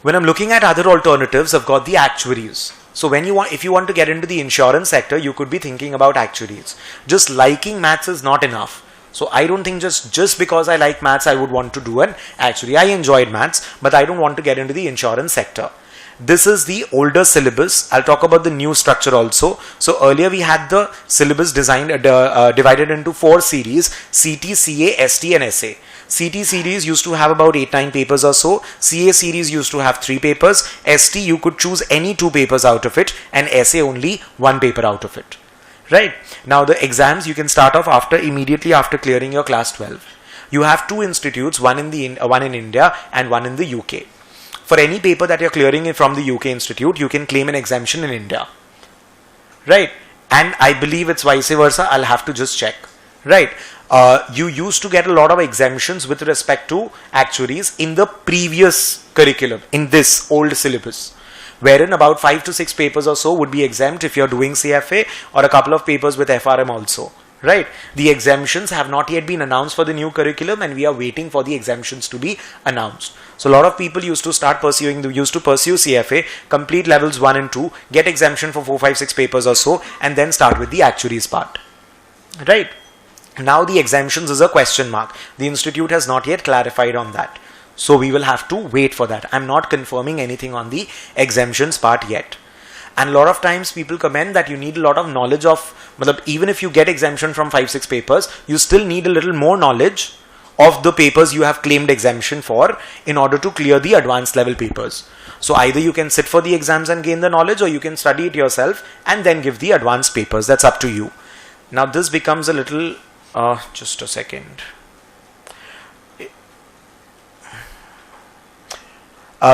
When I'm looking at other alternatives, I've got the actuaries. So if you want to get into the insurance sector, you could be thinking about actuaries. Just liking maths is not enough. So I don't think just because I like maths, I would want to do an actuary. I enjoyed maths, but I don't want to get into the insurance sector. This is the older syllabus. I'll talk about the new structure also. So earlier we had the syllabus divided into 4 series: CT, CA, ST and SA. CT series used to have about 8-9 papers or so. CA series used to have 3 papers. ST you could choose any 2 papers out of it, and SA only 1 paper out of it. Right? Now the exams you can start off immediately after clearing your class 12. You have 2 institutes, one in India and one in the UK. For any paper that you're clearing from the UK institute, you can claim an exemption in India. Right? And I believe it's vice versa. I'll have to just check. Right? You used to get a lot of exemptions with respect to actuaries in the previous curriculum, in this old syllabus, wherein about 5 to 6 papers or so would be exempt if you're doing CFA, or a couple of papers with FRM also. Right? The exemptions have not yet been announced for the new curriculum, and we are waiting for the exemptions to be announced. So a lot of people used to pursue CFA, complete levels 1 and 2, get exemption for 4, 5, 6 papers or so, and then start with the actuaries part. Right? Now the exemptions is a question mark. The institute has not yet clarified on that. So we will have to wait for that. I'm not confirming anything on the exemptions part yet. And a lot of times people comment that you need a lot of knowledge of, even if you get exemption from 5, 6 papers, you still need a little more knowledge of the papers you have claimed exemption for in order to clear the advanced level papers. So either you can sit for the exams and gain the knowledge, or you can study it yourself and then give the advanced papers. That's up to you. Now this becomes a little, just a second.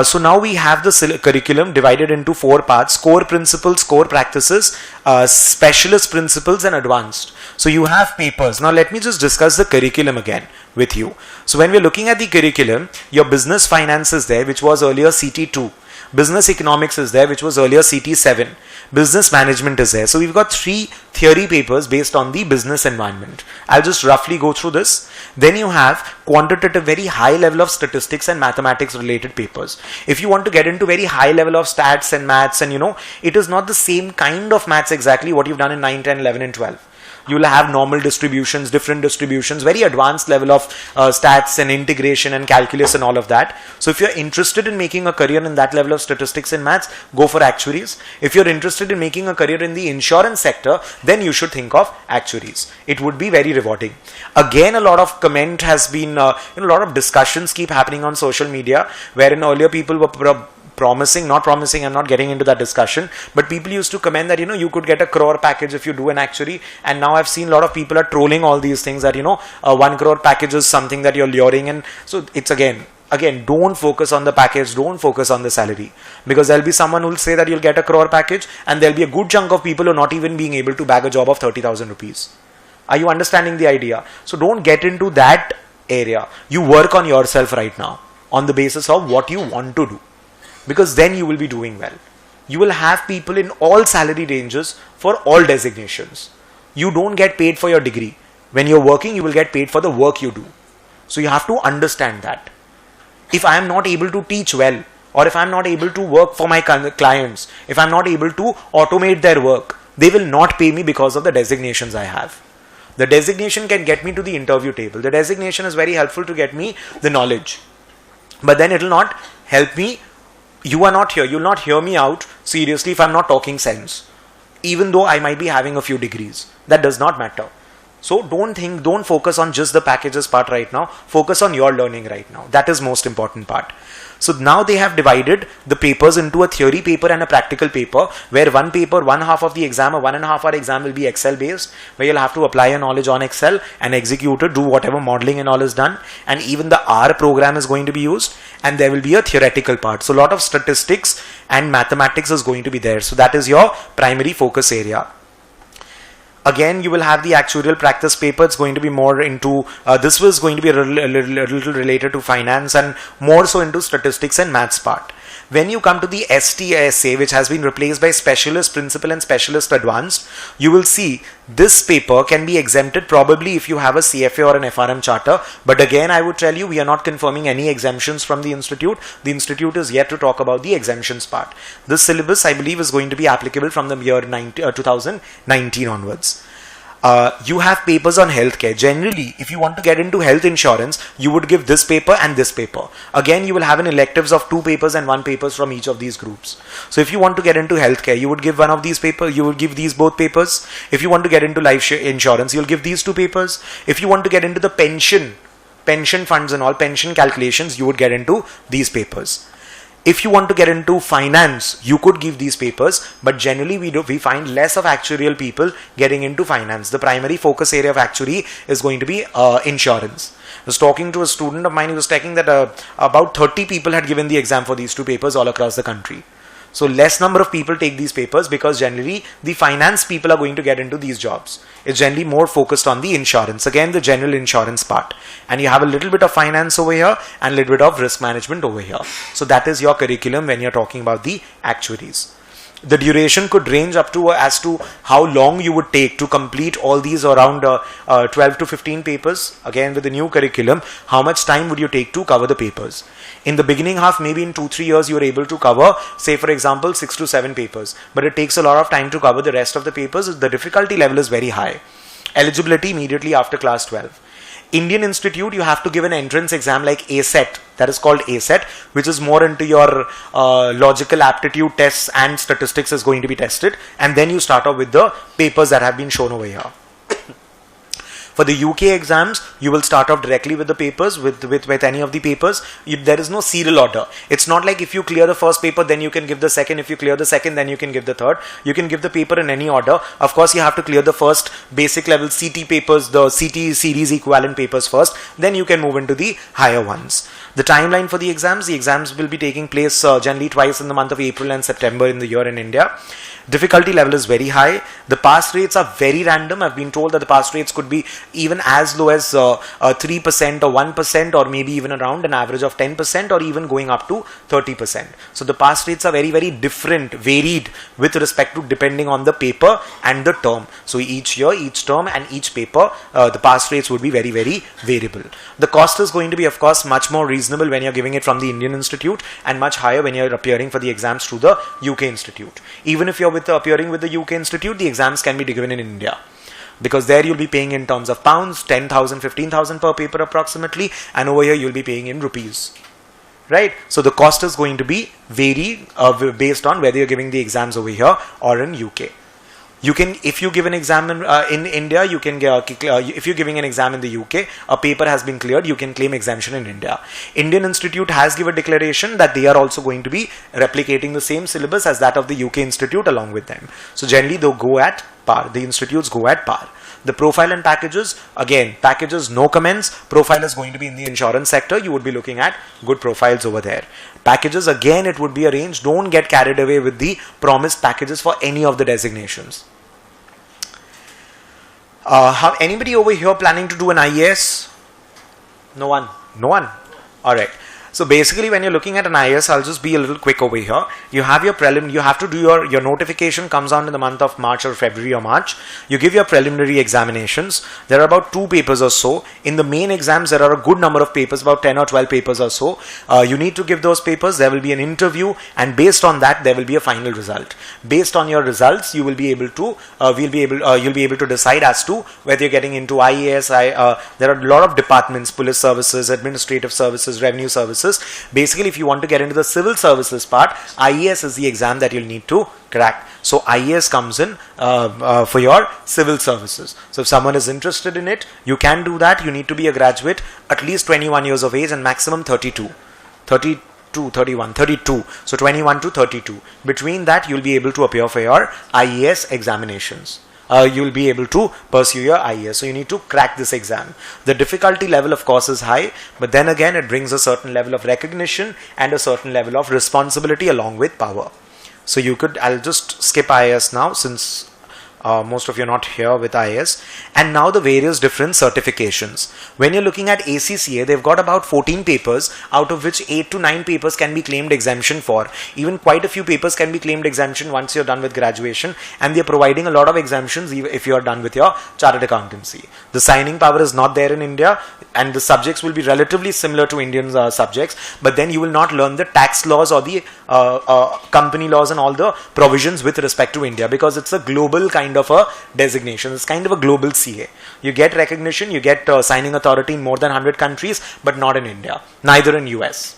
So now we have the curriculum divided into 4 parts: core principles, core practices, specialist principles and advanced. So you have papers. Now let me just discuss the curriculum again with you. So when we're looking at the curriculum, your business finance is there, which was earlier CT2. Business economics is there, which was earlier CT7. Business management is there. So we've got 3 theory papers based on the business environment. I'll just roughly go through this. Then you have quantitative, very high level of statistics and mathematics related papers. If you want to get into very high level of stats and maths, and it is not the same kind of maths exactly what you've done in 9, 10, 11 and 12. You will have normal distributions, different distributions, very advanced level of stats and integration and calculus and all of that. So if you're interested in making a career in that level of statistics and maths, go for actuaries. If you're interested in making a career in the insurance sector, then you should think of actuaries. It would be very rewarding. Again, a lot of comment has been, a lot of discussions keep happening on social media, wherein earlier people were not promising, I'm not getting into that discussion, but people used to comment that, you could get a crore package if you do an actuary, and now I've seen a lot of people are trolling all these things that, a 1 crore package is something that you're luring, and so it's again, don't focus on the package, don't focus on the salary, because there'll be someone who'll say that you'll get a crore package, and there'll be a good chunk of people who are not even being able to bag a job of 30,000 rupees. Are you understanding the idea? So don't get into that area. You work on yourself right now on the basis of what you want to do, because then you will be doing well. You will have people in all salary ranges for all designations. You don't get paid for your degree. When you're working, you will get paid for the work you do. So you have to understand that. If I am not able to teach well, or if I'm not able to work for my clients, if I'm not able to automate their work, they will not pay me because of the designations I have. The designation can get me to the interview table. The designation is very helpful to get me the knowledge. But then it will not help me. You are not here. You will not hear me out seriously if I'm not talking sense. Even though I might be having a few degrees. That does not matter. So don't focus on just the packages part right now. Focus on your learning right now. That is most important part. So now they have divided the papers into a theory paper and a practical paper, where one paper, 1/2 of the exam, a 1.5 hour exam will be Excel based, where you'll have to apply your knowledge on Excel and execute it, do whatever modeling and all is done. And even the R program is going to be used, and there will be a theoretical part. So a lot of statistics and mathematics is going to be there. So that is your primary focus area. Again, you will have the actuarial practice paper. It's going to be more into, this was going to be a little related to finance and more so into statistics and maths part. When you come to the STSA, which has been replaced by Specialist Principal and Specialist Advanced, you will see this paper can be exempted probably if you have a CFA or an FRM charter. But again, I would tell you, we are not confirming any exemptions from the institute. The institute is yet to talk about the exemptions part. This syllabus, I believe, is going to be applicable from the year 2019 onwards. You have papers on healthcare. Generally, if you want to get into health insurance, you would give this paper and this paper. Again, you will have an electives of 2 papers and 1 papers from each of these groups. So if you want to get into healthcare, you would give one of these papers, you would give these both papers. If you want to get into life insurance, you'll give these 2 papers. If you want to get into the pension funds and all pension calculations, you would get into these papers. If you want to get into finance, you could give these papers, but generally we find less of actuarial people getting into finance. The primary focus area of actuary is going to be insurance. I was talking to a student of mine who was talking that about 30 people had given the exam for these 2 papers all across the country. So less number of people take these papers because generally the finance people are going to get into these jobs. It's generally more focused on the insurance. Again, the general insurance part. And you have a little bit of finance over here and a little bit of risk management over here. So that is your curriculum when you're talking about the actuaries. The duration could range up to as to how long you would take to complete all these around 12 to 15 papers. Again, with the new curriculum, how much time would you take to cover the papers? In the beginning half, maybe in 2-3 years, you are able to cover, say for example, 6 to 7 papers. But it takes a lot of time to cover the rest of the papers. The difficulty level is very high. Eligibility immediately after class 12. Indian Institute, you have to give an entrance exam like ASET, that is called ASET, which is more into your logical aptitude tests and statistics is going to be tested, and then you start off with the papers that have been shown over here. For the UK exams, you will start off directly with the papers, with any of the papers. There is no serial order. It's not like if you clear the first paper, then you can give the second. If you clear the second, then you can give the third. You can give the paper in any order. Of course, you have to clear the first basic level CT papers, the CT series equivalent papers first. Then you can move into the higher ones. The timeline for the exams will be taking place generally twice in the month of April and September in the year in India. Difficulty level is very high. The pass rates are very random. I've been told that the pass rates could be even as low as 3% or 1% or maybe even around an average of 10% or even going up to 30%. So the pass rates are very, very different, varied with respect to depending on the paper and the term. So each year, each term and each paper, the pass rates would be very, very variable. The cost is going to be, of course, much more reasonable when you're giving it from the Indian Institute and much higher when you're appearing for the exams through the UK Institute. Even if you're appearing with the UK Institute, the exams can be given in India. Because there you'll be paying in terms of pounds, 10,000, 15,000 per paper approximately, and over here you'll be paying in rupees. Right? So the cost is going to be vary based on whether you're giving the exams over here or in UK. You can, if you give an exam in India, you can if you're giving an exam in the UK, a paper has been cleared, you can claim exemption in India. Indian Institute has given a declaration that they are also going to be replicating the same syllabus as that of the UK Institute along with them. So generally they'll go at par. The institutes go at par. The profile and packages, again, packages no comments. Profile is going to be in the insurance sector. You would be looking at good profiles over there. Packages, again, it would be a range. Don't get carried away with the promised packages for any of the designations. Anybody over here planning to do an IAS? No one? No one? Alright. So basically when you're looking at an IAS, I'll just be a little quick over here. You have your prelim, you have to do your notification comes out in the month of March or February or March. You give your preliminary examinations. There are about 2 papers or so. In the main exams, there are a good number of papers, about 10 or 12 papers or so. You need to give those papers. There will be an interview, and based on that, there will be a final result. Based on your results, you will be able to, you'll be able to decide as to whether you're getting into IAS. There are a lot of departments: police services, administrative services, revenue services. Basically, if you want to get into the civil services part, IAS is the exam that you'll need to crack. So IAS comes in for your civil services. So if someone is interested in it, you can do that. You need to be a graduate, at least 21 years of age and maximum 32. So 21 to 32. Between that, you'll be able to appear for your IAS examinations. You'll be able to pursue your IAS. So you need to crack this exam. The difficulty level, of course, is high, but then again, it brings a certain level of recognition and a certain level of responsibility along with power. So you could, I'll just skip IAS now since Most of you are not here with IAS. And now the various different certifications. When you're looking at ACCA, they've got about 14 papers, out of which 8 to 9 papers can be claimed exemption for. Even quite a few papers can be claimed exemption once you're done with graduation, and they're providing a lot of exemptions if you're done with your chartered accountancy. The signing power is not there in India, and the subjects will be relatively similar to Indian subjects, but then you will not learn the tax laws or the company laws and all the provisions with respect to India, because it's a global kind of a designation. It's kind of a global CA. You get recognition, you get signing authority in more than 100 countries, but not in India, neither in US.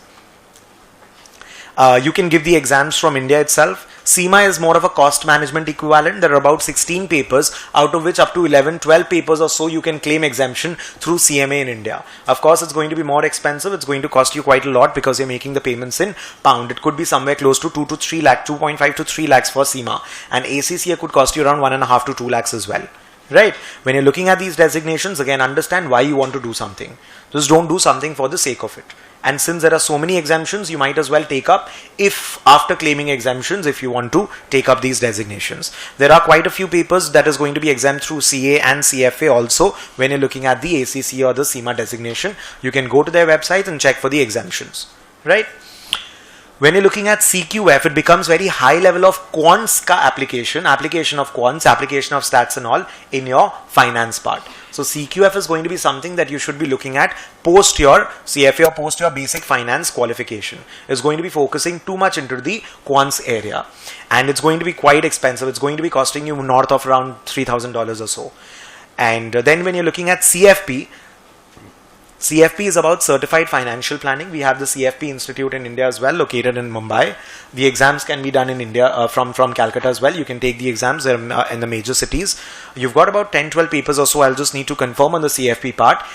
You can give the exams from India itself. CIMA is more of a cost management equivalent. There are about 16 papers, out of which up to 11-12 papers or so you can claim exemption through CMA in India. Of course, it's going to be more expensive. It's going to cost you quite a lot because you're making the payments in pound. It could be somewhere close to 2 to 3 lakh, 2.5 to 3 lakhs for CIMA, and ACCA could cost you around 1.5 to 2 lakhs as well. Right? When you're looking at these designations, again, understand why you want to do something. Just don't do something for the sake of it. And since there are so many exemptions, you might as well take up, if after claiming exemptions, if you want to take up these designations. There are quite a few papers that is going to be exempt through CA and CFA also. When you're looking at the ACCA or the CIMA designation, you can go to their website and check for the exemptions, right? When you're looking at CQF, it becomes very high level of quants application of quants, application of stats and all in your finance part. So CQF is going to be something that you should be looking at post your CFA or post your basic finance qualification. It's going to be focusing too much into the quants area, and it's going to be quite expensive. It's going to be costing you north of around $3,000 or so. And then when you're looking at CFP is about Certified Financial Planning. We have the CFP Institute in India as well, located in Mumbai. The exams can be done in India from Calcutta as well. You can take the exams in the major cities. You've got about 10-12 papers or so. I'll just need to confirm on the CFP part.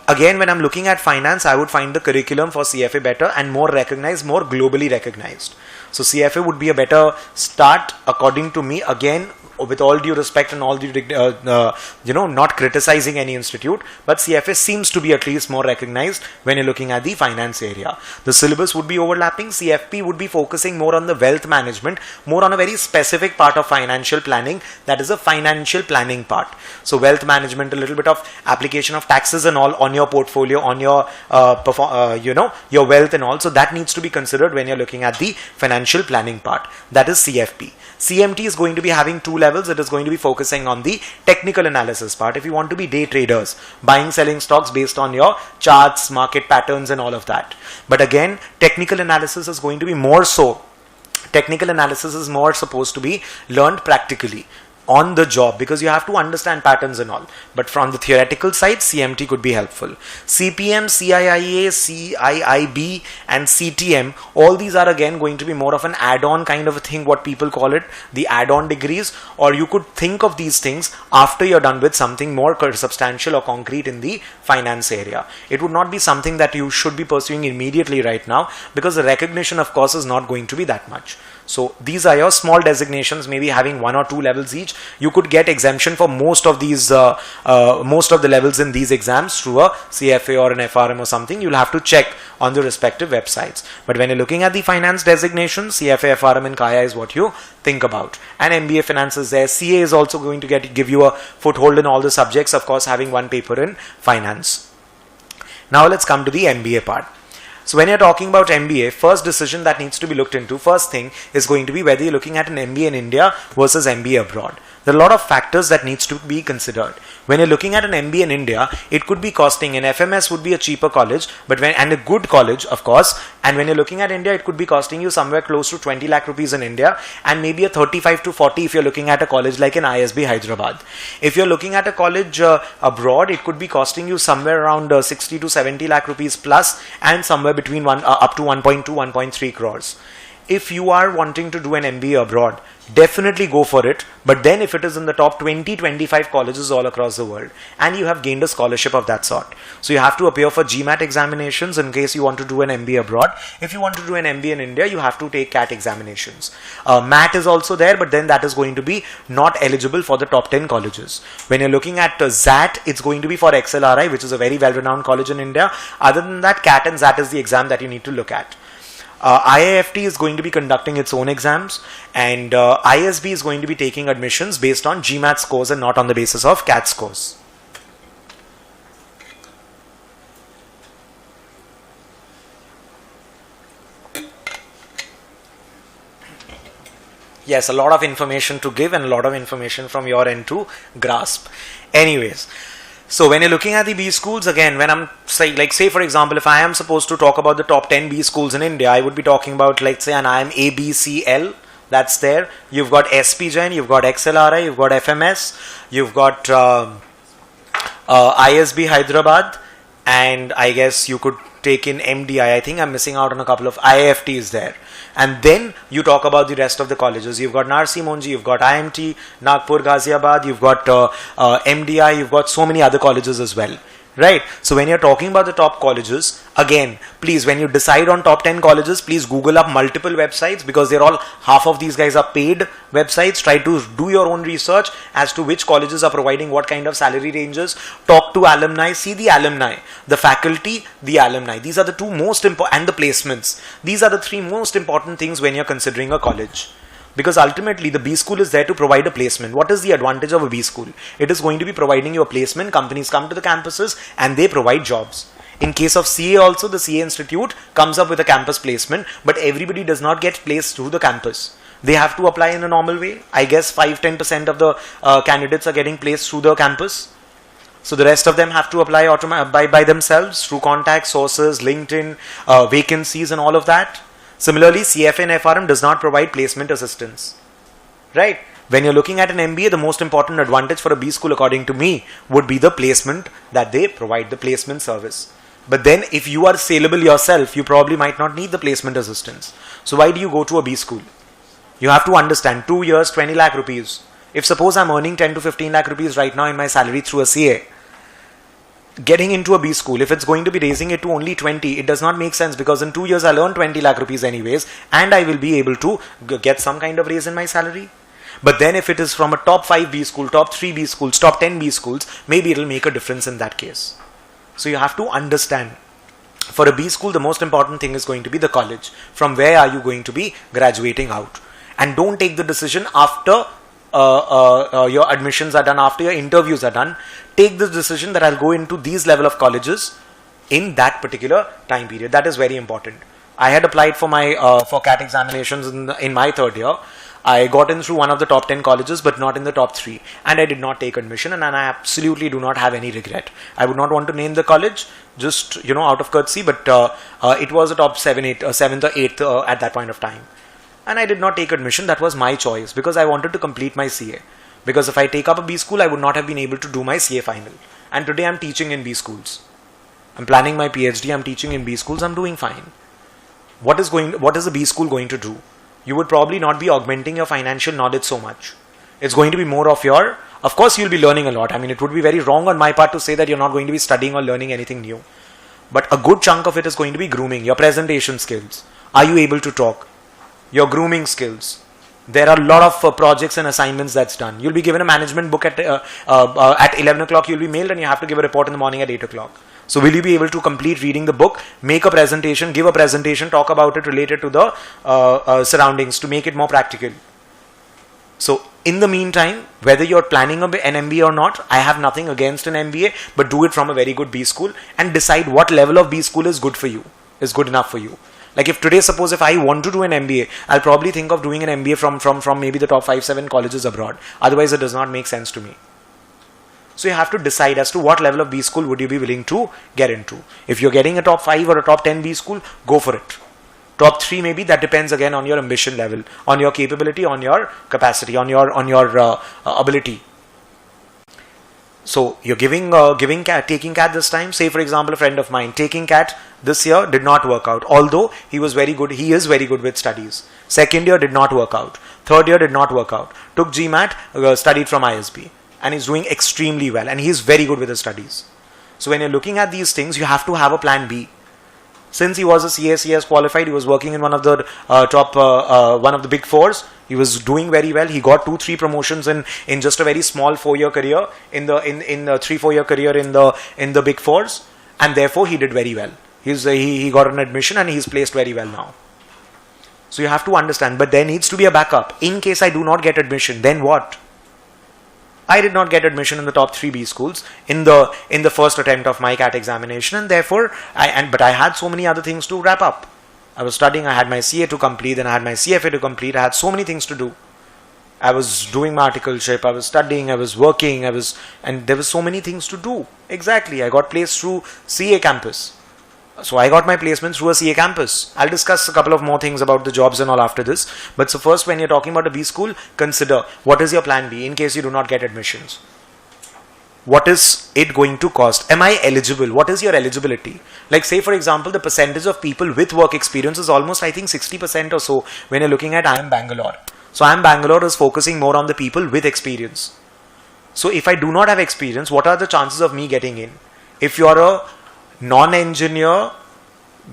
Again, when I'm looking at finance, I would find the curriculum for CFA better and more recognized, more globally recognized. So CFA would be a better start according to me. Again, with all due respect and all due, not criticizing any institute, but CFA seems to be at least more recognized when you're looking at the finance area. The syllabus would be overlapping. CFP would be focusing more on the wealth management, more on a very specific part of financial planning, that is a financial planning part. So wealth management, a little bit of application of taxes and all on your portfolio, on your your wealth and all. So that needs to be considered when you're looking at the financial planning part. That is CFP. CMT is going to be having 2 levels. It is going to be focusing on the technical analysis part. If you want to be day traders, buying, selling stocks based on your charts, market patterns and all of that. But again, technical analysis is going to be more so. Technical analysis is more supposed to be learned practically on the job, because you have to understand patterns and all. But from the theoretical side, CMT could be helpful. CPM, CIIA, CIIB and CTM, all these are again going to be more of an add-on kind of a thing, what people call it, the add-on degrees, or you could think of these things after you're done with something more substantial or concrete in the finance area. It would not be something that you should be pursuing immediately right now, because the recognition of course is not going to be that much. So these are your small designations, maybe having 1 or 2 levels each. You could get exemption for most of these, most of the levels in these exams through a CFA or an FRM or something. You'll have to check on the respective websites. But when you're looking at the finance designations, CFA, FRM and Kaya is what you think about. And MBA finance is there. CA is also going to give you a foothold in all the subjects, of course having 1 paper in finance. Now let's come to the MBA part. So when you're talking about MBA, first decision that needs to be looked into, first thing is going to be whether you're looking at an MBA in India versus MBA abroad. There are a lot of factors that needs to be considered. When you're looking at an MBA in India, it could be costing, an FMS would be a cheaper college, and a good college, of course. And when you're looking at India, it could be costing you somewhere close to 20 lakh rupees in India, and maybe a 35 to 40 if you're looking at a college like an ISB Hyderabad. If you're looking at a college abroad, it could be costing you somewhere around 60 to 70 lakh rupees plus, and somewhere between up to 1.2, 1.3 crores. If you are wanting to do an MBA abroad, definitely go for it. But then if it is in the top 20-25 colleges all across the world, and you have gained a scholarship of that sort, so you have to appear for GMAT examinations in case you want to do an MBA abroad. If you want to do an MBA in India, you have to take CAT examinations. MAT is also there, but then that is going to be not eligible for the top 10 colleges. When you're looking at ZAT, it's going to be for XLRI, which is a very well-renowned college in India. Other than that, CAT and ZAT is the exam that you need to look at. IIFT is going to be conducting its own exams, and ISB is going to be taking admissions based on GMAT scores and not on the basis of CAT scores. Yes, a lot of information to give and a lot of information from your end to grasp. Anyways, so when you're looking at the B schools, again, when I'm saying, like, say for example, if I am supposed to talk about the top 10 B schools in India, I would be talking about, like, say, an IIM ABCL, that's there. You've got SP Jain, you've got XLRI, you've got FMS, you've got ISB Hyderabad, and I guess you could take in MDI. I think I'm missing out on a couple of IIFTs there. And then you talk about the rest of the colleges. You've got Narsi Monji, you've got IMT, Nagpur, Ghaziabad, you've got MDI, you've got so many other colleges as well. Right? So when you're talking about the top colleges, again, please, when you decide on top 10 colleges, please Google up multiple websites, because they're all, half of these guys are paid websites. Try to do your own research as to which colleges are providing what kind of salary ranges. Talk to alumni, see the alumni, the faculty, the alumni. These are the two most important, and the placements. These are the three most important things when you're considering a college. Because ultimately the B school is there to provide a placement. What is the advantage of a B school? It is going to be providing you a placement. Companies come to the campuses and they provide jobs. In case of CA also, the CA Institute comes up with a campus placement, but everybody does not get placed through the campus. They have to apply in a normal way. I guess 5-10% of the candidates are getting placed through the campus. So the rest of them have to apply by themselves through contacts, sources, LinkedIn, vacancies and all of that. Similarly, CFA and FRM does not provide placement assistance, right? When you're looking at an MBA, the most important advantage for a B school, according to me, would be the placement that they provide, the placement service. But then if you are saleable yourself, you probably might not need the placement assistance. So why do you go to a B school? You have to understand, 2 years, 20 lakh rupees. If suppose I'm earning 10 to 15 lakh rupees right now in my salary through a CA, getting into a B school, if it's going to be raising it to only 20, it does not make sense, because in 2 years I'll earn 20 lakh rupees anyways, and I will be able to get some kind of raise in my salary. But then if it is from a top 5 B school, top 3 B schools, top 10 B schools, maybe it'll make a difference in that case. So you have to understand, for a B school, the most important thing is going to be the college. From where are you going to be graduating out? And don't take the decision after your admissions are done, after your interviews are done. Take this decision that I'll go into these level of colleges in that particular time period. That is very important. I had applied for my for CAT examinations in my third year. I got in through one of the top 10 colleges, but not in the top 3, and I did not take admission, and I absolutely do not have any regret. I would not want to name the college, just out of courtesy, but it was a top 7th or 8th at that point of time. And I did not take admission. That was my choice, because I wanted to complete my CA. Because if I take up a B school, I would not have been able to do my CA final. And today I'm teaching in B schools. I'm planning my PhD, I'm teaching in B schools, I'm doing fine. What is a B school going to do? You would probably not be augmenting your financial knowledge so much. It's going to be more of of course you'll be learning a lot. I mean, it would be very wrong on my part to say that you're not going to be studying or learning anything new. But a good chunk of it is going to be grooming, your presentation skills. Are you able to talk? Your grooming skills. There are a lot of projects and assignments that's done. You'll be given a management book at 11 o'clock, you'll be mailed, and you have to give a report in the morning at 8 o'clock. So will you be able to complete reading the book, make a presentation, give a presentation, talk about it related to the surroundings to make it more practical? So in the meantime, whether you're planning an MBA or not, I have nothing against an MBA, but do it from a very good B school and decide what level of B school is good for you, is good enough for you. Like if today, suppose if I want to do an MBA, I'll probably think of doing an MBA from maybe the top 5-7 colleges abroad. Otherwise, it does not make sense to me. So you have to decide as to what level of B school would you be willing to get into. If you're getting a top 5 or a top 10 B school, go for it. Top 3 maybe, that depends again on your ambition level, on your capability, on your capacity, on your ability. So you're taking CAT this time. Say for example, a friend of mine taking CAT this year did not work out. Although he is very good with studies. Second year did not work out. Third year did not work out. Took GMAT, studied from ISB, and he's doing extremely well. And he's very good with his studies. So when you're looking at these things, you have to have a plan B. Since he was a CS qualified, he was working in one of the one of the big fours. He was doing very well. He got 2-3 promotions in just a very small 4-year career, in the 3-4 year career in the big fours, and therefore he did very well. He got an admission and he's placed very well now. So you have to understand, but there needs to be a backup. In case I do not get admission, then what? I did not get admission in the top 3 B schools in the first attempt of my CAT examination, and therefore but I had so many other things to wrap up. I was studying, I had my CA to complete, then I had my CFA to complete, I had so many things to do. I was doing my articleship, I was studying, I was working, and there were so many things to do. Exactly, I got placed through CA campus. So I got my placement through a CA campus. I'll discuss a couple of more things about the jobs and all after this. But so first, when you're talking about a B school, consider what is your plan B in case you do not get admissions. What is it going to cost? Am I eligible? What is your eligibility? Like say for example, the percentage of people with work experience is almost I think 60% or so when you're looking at IIM Bangalore. So IIM Bangalore is focusing more on the people with experience. So if I do not have experience, what are the chances of me getting in? If you're a non-engineer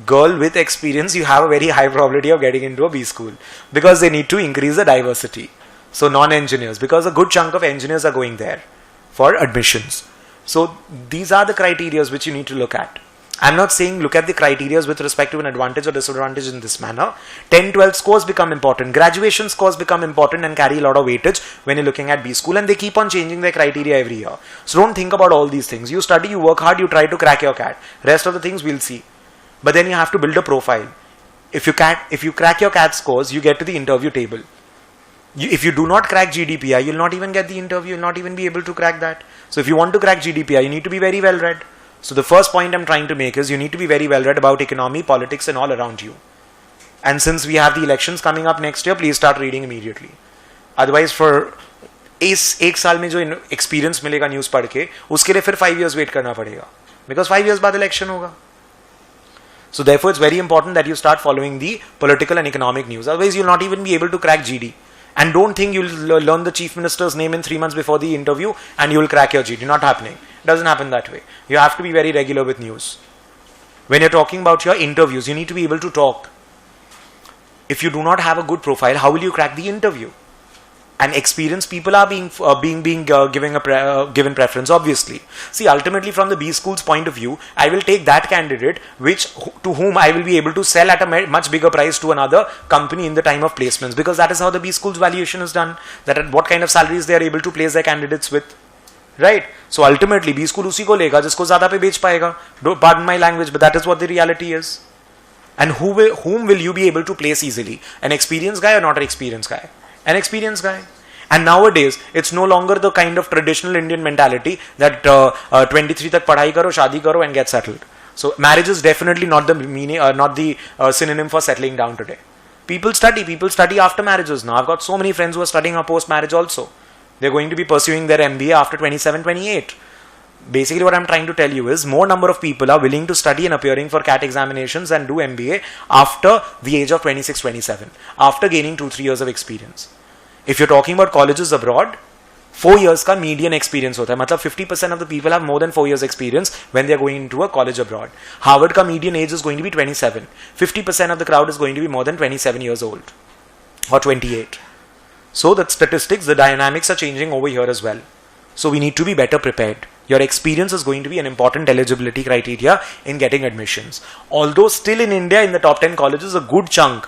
girl with experience, you have a very high probability of getting into a B school because they need to increase the diversity. So non-engineers, because a good chunk of engineers are going there for admissions. So these are the criteria which you need to look at. I'm not saying look at the criteria with respect to an advantage or disadvantage in this manner. 10-12 scores become important. Graduation scores become important and carry a lot of weightage when you're looking at B school, and they keep on changing their criteria every year. So don't think about all these things. You study, you work hard, you try to crack your CAT. Rest of the things we'll see. But then you have to build a profile. If you crack your CAT scores, you get to the interview table. If you do not crack GDPI, you'll not even get the interview. You'll not even be able to crack that. So if you want to crack GDPI, you need to be very well read. So the first point I'm trying to make is you need to be very well read about economy, politics and all around you. And since we have the elections coming up next year, please start reading immediately. Otherwise for इस एक साल में जो experience मिलेगा news पढ़ के, उसके लिए फिर 5 years wait करना पड़ेगा. Because 5 years बाद election होगा. So therefore it's very important that you start following the political and economic news. Otherwise you'll not even be able to crack GD. And don't think you'll learn the chief minister's name in 3 months before the interview and you'll crack your GD. Not happening. It doesn't happen that way. You have to be very regular with news. When you're talking about your interviews, you need to be able to talk. If you do not have a good profile, how will you crack the interview? And experienced people are being given preference, obviously. See, ultimately from the B school's point of view, I will take that candidate to whom I will be able to sell at a much bigger price to another company in the time of placements, because that is how the B school's valuation is done, that at what kind of salaries they are able to place their candidates with. Right? So ultimately B school उसी को लेगा जिसको ज़्यादा पे बेच पाएगा. Pardon my language, but that is what the reality is. And whom will you be able to place easily? An experienced guy or not an experienced guy? An experiencst guy. And nowadays, it's no longer the kind of traditional Indian mentality that 23 tak padhai karo, shadi karo and get settled. So marriage is definitely not the meaning, not the synonym for settling down today. People study after marriages now. I've got so many friends who are studying post marriage also. They're going to be pursuing their MBA after 27, 28. Basically what I'm trying to tell you is more number of people are willing to study and appearing for CAT examinations and do MBA after the age of 26, 27, after gaining 2-3 years of experience. If you're talking about colleges abroad, 4 years का median experience होता है. मतलब 50% of the people have more than 4 years experience when they're going into a college abroad. Harvard का median age is going to be 27. 50% of the crowd is going to be more than 27 years old or 28. So the statistics, the dynamics are changing over here as well. So we need to be better prepared. Your experience is going to be an important eligibility criteria in getting admissions. Although still in India, in the top 10 colleges, a good chunk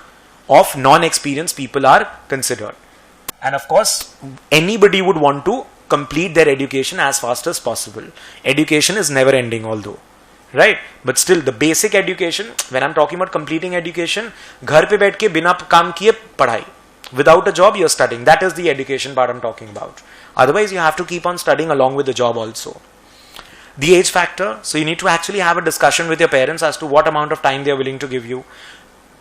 of non-experienced people are considered. And of course, anybody would want to complete their education as fast as possible. Education is never ending although. Right? But still the basic education, when I'm talking about completing education, घर पे बैठ के बिना काम किए पढ़ाई. Without a job, you're studying. That is the education part I'm talking about. Otherwise, you have to keep on studying along with the job also. The age factor. So you need to actually have a discussion with your parents as to what amount of time they are willing to give you.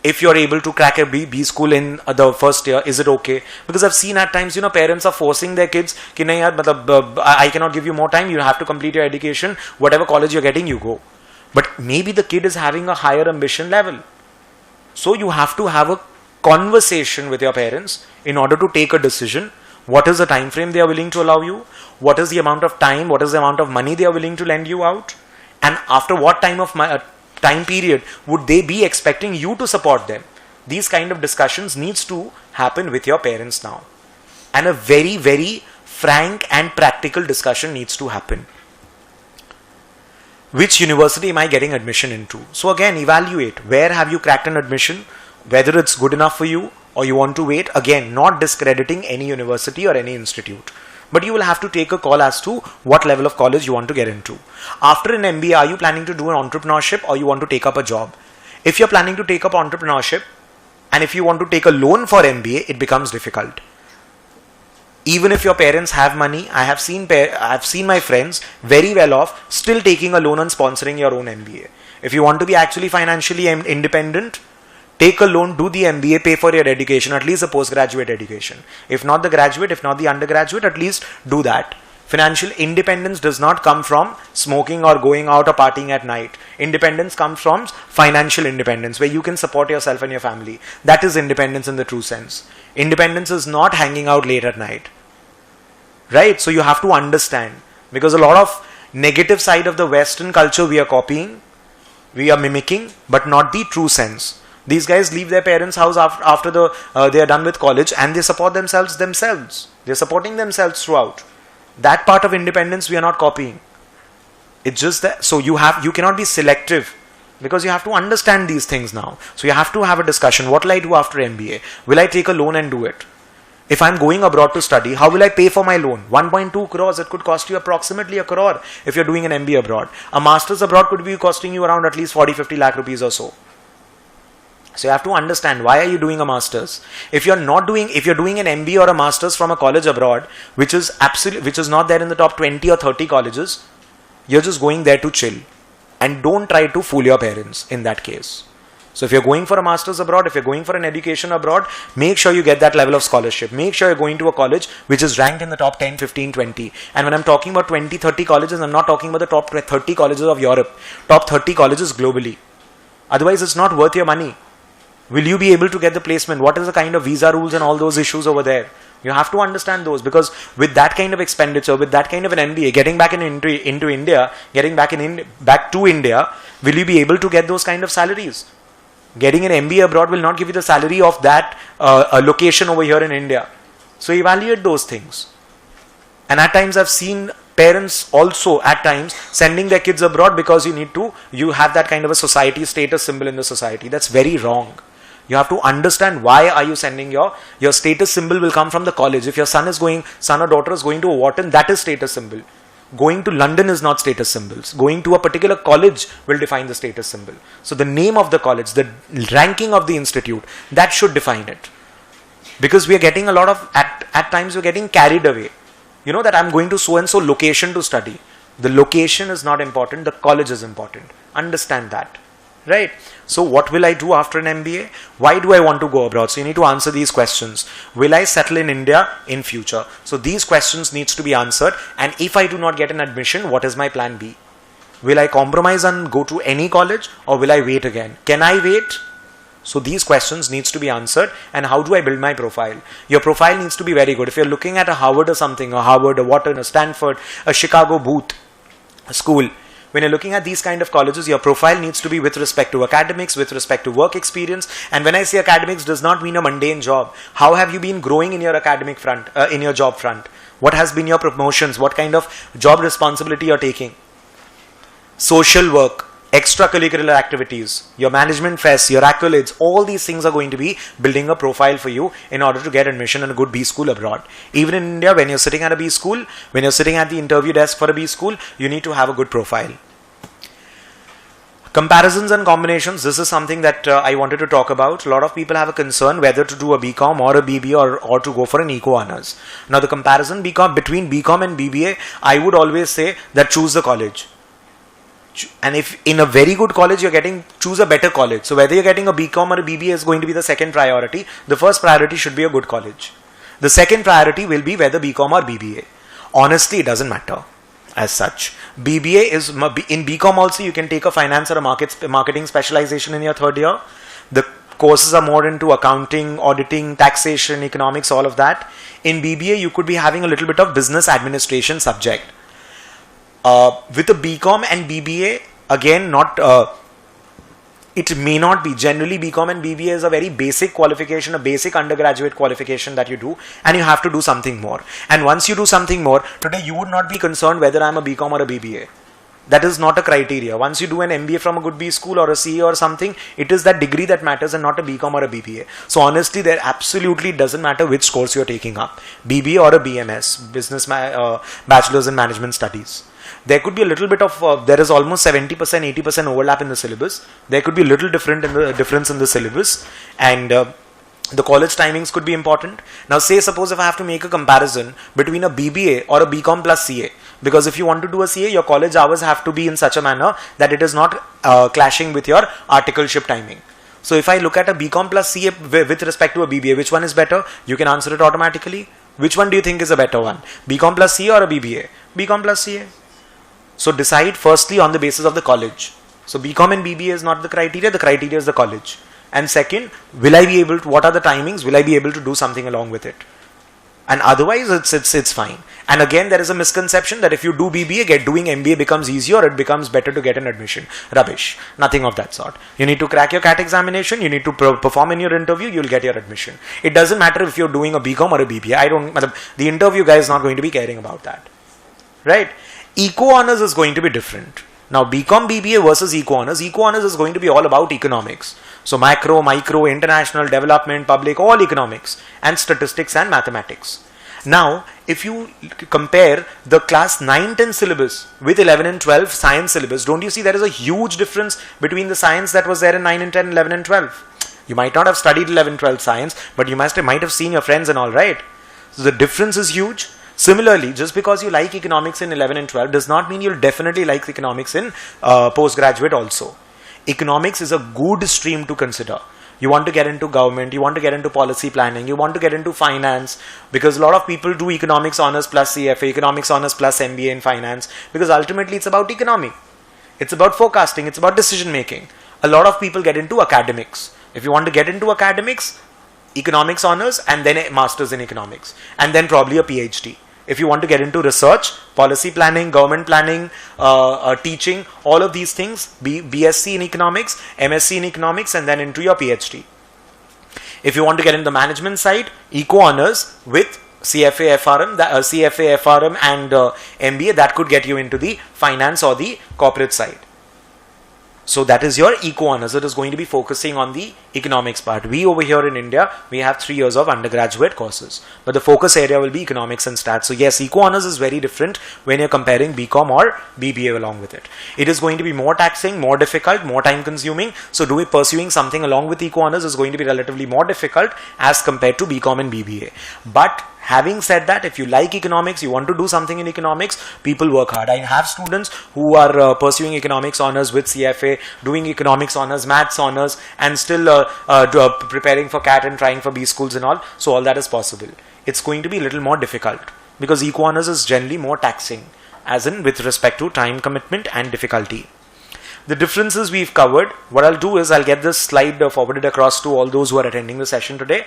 If you're able to crack a B school in the first year, is it okay? Because I've seen at times, parents are forcing their kids, कि नहीं यार, मतलब, I cannot give you more time, you have to complete your education, whatever college you're getting, you go. But maybe the kid is having a higher ambition level. So you have to have a conversation with your parents in order to take a decision. What is the time frame they are willing to allow you? What is the amount of time? What is the amount of money they are willing to lend you out? And after what time period would they be expecting you to support them? These kind of discussions needs to happen with your parents now. And a very, very frank and practical discussion needs to happen. Which university am I getting admission into? So again, evaluate. Where have you cracked an admission? whether it's good enough for you or you want to wait. Again, not discrediting any university or any institute, but you will have to take a call as to what level of college you want to get into. After an MBA, are you planning to do an entrepreneurship or you want to take up a job? If you're planning to take up entrepreneurship and if you want to take a loan for MBA, it becomes difficult. Even if your parents have money, I have seen my friends very well off still taking a loan and sponsoring your own MBA. If you want to be actually financially independent, take a loan, do the MBA, pay for your education, at least a postgraduate education. If not the graduate, if not the undergraduate, at least do that. Financial independence does not come from smoking or going out or partying at night. Independence comes from financial independence, where you can support yourself and your family. That is independence in the true sense. Independence is not hanging out late at night. Right? So you have to understand, because a lot of negative side of the Western culture we are copying, we are mimicking, but not the true sense. These guys leave their parents' house after they are done with college, and they support themselves. They're supporting themselves throughout. That part of independence we are not copying. It's just that, so you cannot be selective, because you have to understand these things now. So you have to have a discussion. What will I do after MBA? Will I take a loan and do it? If I'm going abroad to study, how will I pay for my loan? 1.2 crores, it could cost you approximately a crore if you're doing an MBA abroad. A master's abroad could be costing you around at least 40-50 lakh rupees or so. So you have to understand, why are you doing a master's? If you're doing an MBA or a master's from a college abroad, which is not there in the top 20 or 30 colleges, you're just going there to chill. And don't try to fool your parents in that case. So if you're going for a master's abroad, if you're going for an education abroad, make sure you get that level of scholarship. Make sure you're going to a college which is ranked in the top 10, 15, 20. And when I'm talking about 20, 30 colleges, I'm not talking about the top 30 colleges of Europe. Top 30 colleges globally. Otherwise, it's not worth your money. Will you be able to get the placement? What is the kind of visa rules and all those issues over there? You have to understand those, because with that kind of expenditure, with that kind of an MBA, getting back into India, getting back to India, will you be able to get those kind of salaries? Getting an MBA abroad will not give you the salary of that location over here in India. So evaluate those things. And at times I've seen parents also at times sending their kids abroad because you have that kind of a society status symbol in the society. That's very wrong. You have to understand, why are you sending your status symbol will come from the college. If your son or daughter is going to a Wharton, that is status symbol. Going to London is not status symbols. Going to a particular college will define the status symbol. So the name of the college, the ranking of the institute, that should define it. Because we are getting at times we're getting carried away. You know that I'm going to so and so location to study. The location is not important, the college is important. Understand that. Right? So what will I do after an MBA? Why do I want to go abroad? So you need to answer these questions. Will I settle in India in future? So these questions needs to be answered. And if I do not get an admission, what is my plan B? Will I compromise and go to any college, or will I wait again? Can I wait? So these questions needs to be answered. And how do I build my profile? Your profile needs to be very good. If you're looking at a Harvard or something, a Harvard, a Wharton, a Stanford, a Chicago Booth school, when you're looking at these kind of colleges, your profile needs to be with respect to academics, with respect to work experience. And when I say academics, does not mean a mundane job. How have you been growing in your academic front, in your job front? What has been your promotions? What kind of job responsibility you're taking? Social work, extracurricular activities, your management fests, your accolades, all these things are going to be building a profile for you in order to get admission in a good B school abroad. Even in India, when you're sitting at a B school, when you're sitting at the interview desk for a B school, you need to have a good profile. Comparisons and combinations, this is something that I wanted to talk about. A lot of people have a concern whether to do a BCom or a BBA or to go for an Eco Honors. Now the comparison between BCom and BBA, I would always say that choose the college. And if in a very good college choose a better college. So whether you're getting a BCom or a BBA is going to be the second priority. The first priority should be a good college. The second priority will be whether BCom or BBA. Honestly, it doesn't matter as such. BBA is, in BCom also you can take a finance or a marketing specialization in your third year. The courses are more into accounting, auditing, taxation, economics, all of that. In BBA you could be having a little bit of business administration subject. With a BCom and BBA, again, it may not be. Generally, BCom and BBA is a very basic qualification, a basic undergraduate qualification that you do, and you have to do something more. And once you do something more, today you would not be concerned whether I'm a BCom or a BBA. that is not a criteria. Once you do an MBA from a good B school or a CA or something, it is that degree that matters and not a BCom or a BBA. So honestly, there absolutely doesn't matter which course you're taking up, BBA or a BMS, Bachelor's in Management Studies. There could be a little bit of, there is almost 70%, 80% overlap in the syllabus. There could be a little difference in the syllabus, and the college timings could be important. Now say, suppose if I have to make a comparison between a BBA or a BCom plus CA, because if you want to do a CA, your college hours have to be in such a manner that it is not clashing with your articleship timing. So if I look at a BCom plus CA with respect to a BBA, which one is better? You can answer it automatically. Which one do you think is a better one? BCom plus CA or a BBA? BCom plus CA. So decide firstly on the basis of the college. So BCom and BBA is not the criteria is the college. And second, will I be able to, what are the timings? Will I be able to do something along with it? And otherwise it's fine. And again, there is a misconception that if you do BBA, doing MBA becomes easier, or it becomes better to get an admission. Rubbish. Nothing of that sort. You need to crack your CAT examination, you need to perform in your interview, you'll get your admission. It doesn't matter if you're doing a BCom or a BBA. The interview guy is not going to be caring about that. Right? Eco honors is going to be different. Now BCom BBA versus Eco honors is going to be all about economics. So macro, micro, international, development, public, all economics, and statistics and mathematics. Now if you compare the class 9-10 syllabus with 11 and 12 science syllabus, don't you see there is a huge difference between the science that was there in 9 and 10, 11 and 12? You might not have studied 11, 12 science, but you might have seen your friends and all, right? So the difference is huge. Similarly, just because you like economics in 11 and 12 does not mean you'll definitely like economics in postgraduate also. Economics is a good stream to consider. You want to get into government, you want to get into policy planning, you want to get into finance, because a lot of people do economics honors plus CFA, economics honors plus MBA in finance, because ultimately it's about economy. It's about forecasting, it's about decision making. A lot of people get into academics. If you want to get into academics, economics honors and then a master's in economics, and then probably a PhD. If you want to get into research, policy planning, government planning, teaching, all of these things, BSc in economics, MSc in economics, and then into your PhD. If you want to get into the management side, eco honors with CFA, FRM, and MBA, that could get you into the finance or the corporate side. So that is your eco honors. It is going to be focusing on the economics part. We over here in India, we have 3 years of undergraduate courses, but the focus area will be economics and stats. So yes, eco honors is very different when you're comparing BCom or BBA along with it. It is going to be more taxing, more difficult, more time consuming. So pursuing something along with eco honors is going to be relatively more difficult as compared to BCom and BBA. But having said that, if you like economics, you want to do something in economics, people work hard. I have students who are pursuing economics honors with CFA, doing economics honors, maths honors, and still preparing for CAT and trying for B schools and all. So all that is possible. It's going to be a little more difficult because eco honors is generally more taxing, as in with respect to time commitment and difficulty. The differences we've covered. What I'll do is I'll get this slide forwarded across to all those who are attending the session today.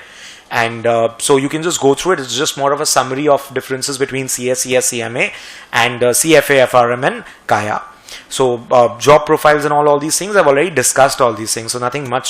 And so you can just go through it. It's just more of a summary of differences between CS, CMA and CFA, FRM and Kaya. So job profiles and all these things, I've already discussed all these things. So nothing much to